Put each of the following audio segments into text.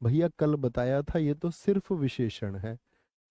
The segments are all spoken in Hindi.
भैया कल बताया था, ये तो सिर्फ विशेषण है।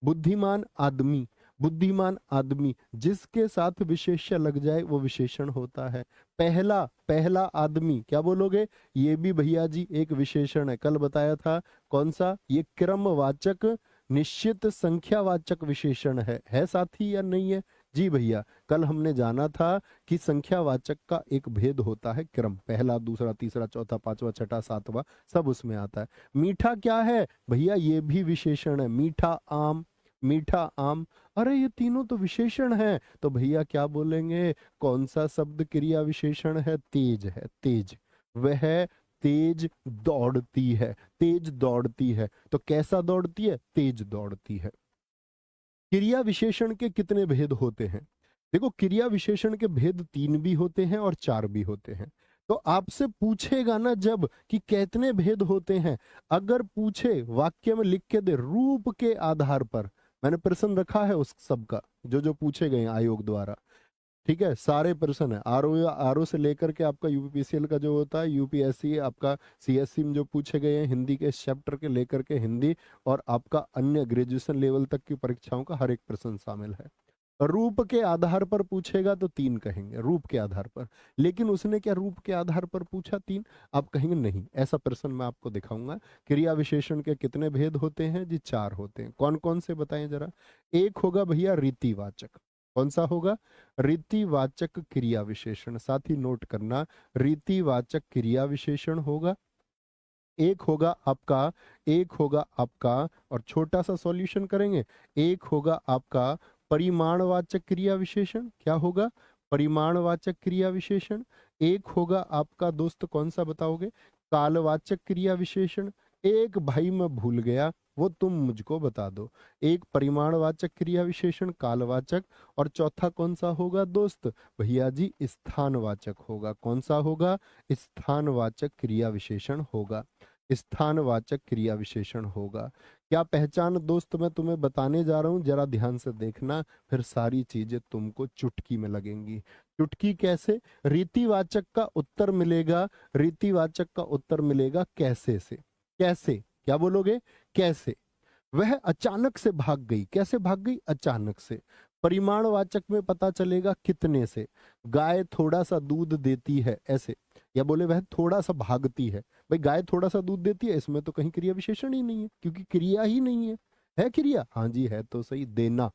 बुद्धिमान आदमी, बुद्धिमान आदमी जिसके साथ विशेष्य लग जाए वो विशेषण होता है। पहला, पहला आदमी क्या बोलोगे? ये भी भैया जी एक विशेषण है, कल बताया था। कौन सा? ये क्रमवाचक निश्चित संख्यावाचक विशेषण है साथी या नहीं है? जी भैया, कल हमने जाना था कि संख्यावाचक का एक भेद होता है, क्रम, पहला, दूसरा, तीसरा, चौथा, पांचवा, छठा, सातवां, सब उसमें आता है। मीठा क्या है भैया? ये भी विशेषण है। मीठा आम, मीठा आम, अरे ये तीनों तो विशेषण है। तो भैया क्या बोलेंगे? कौन सा शब्द क्रिया विशेषण है? तेज है, तेज। वह तेज दौड़ती है, तेज दौड़ती है। तो कैसा दौड़ती है? तेज दौड़ती है। क्रिया विशेषण के कितने भेद होते हैं? देखो, क्रिया विशेषण के भेद 3 भी होते हैं और 4 भी होते हैं। तो आपसे पूछेगा ना जब कि कितने भेद होते हैं, अगर पूछे वाक्य में लिख के दे रूप के आधार पर, मैंने प्रश्न रखा है उस सब का, जो जो पूछे गए हैं आयोग द्वारा, ठीक है, सारे प्रश्न है। आरओ से लेकर के आपका यूपीपीसीएल का जो होता है, यूपीएससी आपका सीएससी में जो पूछे गए हैं हिंदी के चैप्टर के लेकर के हिंदी, और आपका अन्य ग्रेजुएशन लेवल तक की परीक्षाओं का हर एक प्रश्न शामिल है। रूप के आधार पर पूछेगा तो 3 कहेंगे, रूप के आधार पर। लेकिन उसने क्या रूप के आधार पर पूछा 3? आप कहेंगे नहीं, ऐसा प्रश्न मैं आपको दिखाऊंगा। क्रिया विशेषण के कितने भेद होते हैं जी? 4 होते हैं। कौन कौन से बताएं जरा? एक होगा भैया रीतिवाचक। कौन सा होगा? रीतिवाचक क्रिया विशेषण, साथ ही नोट करना, रीतिवाचक क्रिया विशेषण होगा। एक होगा आपका, एक होगा आपका, और छोटा सा सॉल्यूशन करेंगे, एक होगा आपका परिमाणवाचक क्रिया विशेषण। क्या होगा? परिमाणवाचक क्रिया विशेषण। एक होगा आपका दोस्त, कौन सा बताओगे? कालवाचक क्रिया विशेषण। एक भाई मैं भूल गया, वो तुम मुझको बता दो। एक परिमाणवाचक क्रिया विशेषण, कालवाचक, और चौथा कौन सा होगा दोस्त? भैया जी स्थानवाचक होगा। कौन सा होगा? स्थानवाचक क्रिया विशेषण होगा। स्थानवाचक क्रिया विशेषण होगा। क्या पहचान दोस्त मैं तुम्हें बताने जा रहा हूं, जरा ध्यान से देखना, फिर सारी चीजें तुमको चुटकी में लगेंगी। चुटकी कैसे? रीतिवाचक का उत्तर मिलेगा, रीतिवाचक का उत्तर मिलेगा कैसे से। कैसे? क्या बोलोगे? कैसे? वह अचानक से भाग गई। कैसे भाग गई? अचानक से। परिमाणवाचक में पता चलेगा कितने से। गाय थोड़ा सा दूध देती है, ऐसे। या बोले वह थोड़ा सा भागती है। भाई गाय थोड़ा सा दूध देती है, इसमें तो कहीं क्रिया विशेषण ही नहीं है, क्योंकि क्रिया ही नहीं है। है क्रिया? हाँ जी है, तो सही, देना।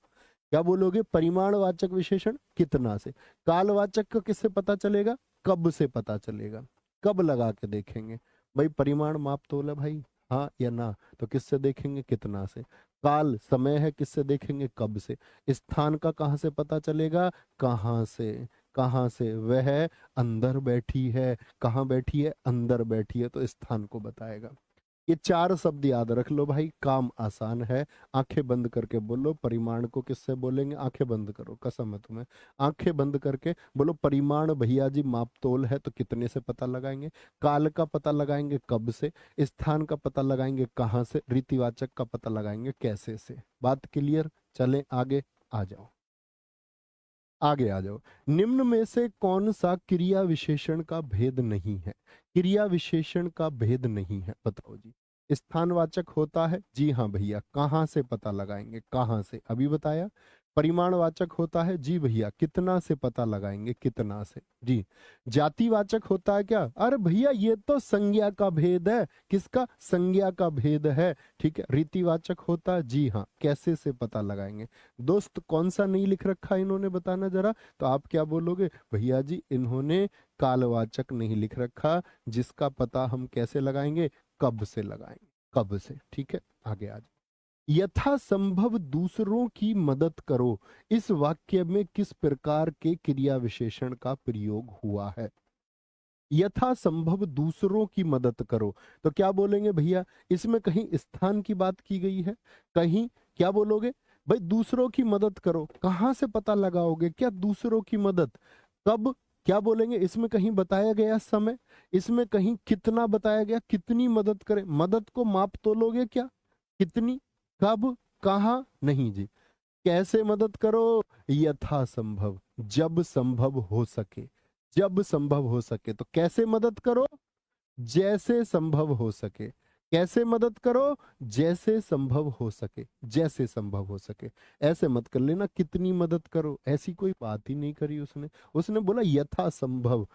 क्या बोलोगे? परिमाणवाचक विशेषण कितना से। कालवाचक का किससे पता चलेगा? कब से पता चलेगा। कब लगा के देखेंगे? भाई परिमाण माप तोल है भाई, हाँ या ना, तो किससे देखेंगे? कितना से। काल समय है, किससे देखेंगे? कब से। स्थान का कहां से पता चलेगा? कहां से। कहां से? वह अंदर बैठी है। कहां बैठी है? अंदर बैठी है, तो स्थान को बताएगा। ये 4 शब्द याद रख लो भाई, काम आसान है। आंखें बंद करके बोलो परिमाण को किससे बोलेंगे? आंखें बंद करो, कसम है तुम्हें। आंखें बंद करके बोलो परिमाण भैया जी माप तोल है, तो कितने से पता लगाएंगे? काल का पता लगाएंगे कब से। स्थान का पता लगाएंगे कहां से। रीतिवाचक का पता लगाएंगे कैसे से। बात क्लियर? चले आगे, आ जाओ, आगे आ जाओ। निम्न में से कौन सा क्रिया विशेषण का भेद नहीं है? क्रिया विशेषण का भेद नहीं है, बताओ जी। स्थानवाचक होता है, जी हाँ भैया। कहां से पता लगाएंगे? कहां से, अभी बताया। परिमाणवाचक होता है, जी भैया। कितना से पता लगाएंगे? कितना से, जी। जातिवाचक होता है क्या? अरे भैया ये तो संज्ञा का भेद है। किसका? संज्ञा का भेद है, ठीक है। रीतिवाचक होता है, जी हाँ। कैसे से पता लगाएंगे? दोस्त कौन सा नहीं लिख रखा इन्होंने, बताना जरा। तो आप क्या बोलोगे? भैया जी इन्होंने कालवाचक नहीं लिख रखा, जिसका पता हम कैसे लगाएंगे? कब से लगाएंगे, कब से, ठीक है। आगे आ जाओ। यथा संभव दूसरों की मदद करो, इस वाक्य में किस प्रकार के क्रिया विशेषण का प्रयोग हुआ है? यथा संभव दूसरों की मदद करो, तो क्या बोलेंगे भैया? इसमें कहीं स्थान की बात की गई है? कहीं क्या बोलोगे? भाई दूसरों की मदद करो, कहां से पता लगाओगे? क्या दूसरों की मदद? कब? क्या बोलेंगे? इसमें कहीं बताया गया समय? इसमें कहीं कितना बताया गया? कितनी मदद करें? मदद को माप तोलोगे क्या? कितनी? कब? कहां? नहीं जी। कैसे मदद करो? यथा संभव, जब संभव हो सके। जब संभव हो सके। तो कैसे मदद करो? जैसे संभव हो सके। कैसे मदद करो? जैसे संभव हो सके, जैसे संभव हो सके। ऐसे मत कर लेना कितनी मदद करो, ऐसी कोई बात ही नहीं करी उसने। उसने बोला यथा संभव।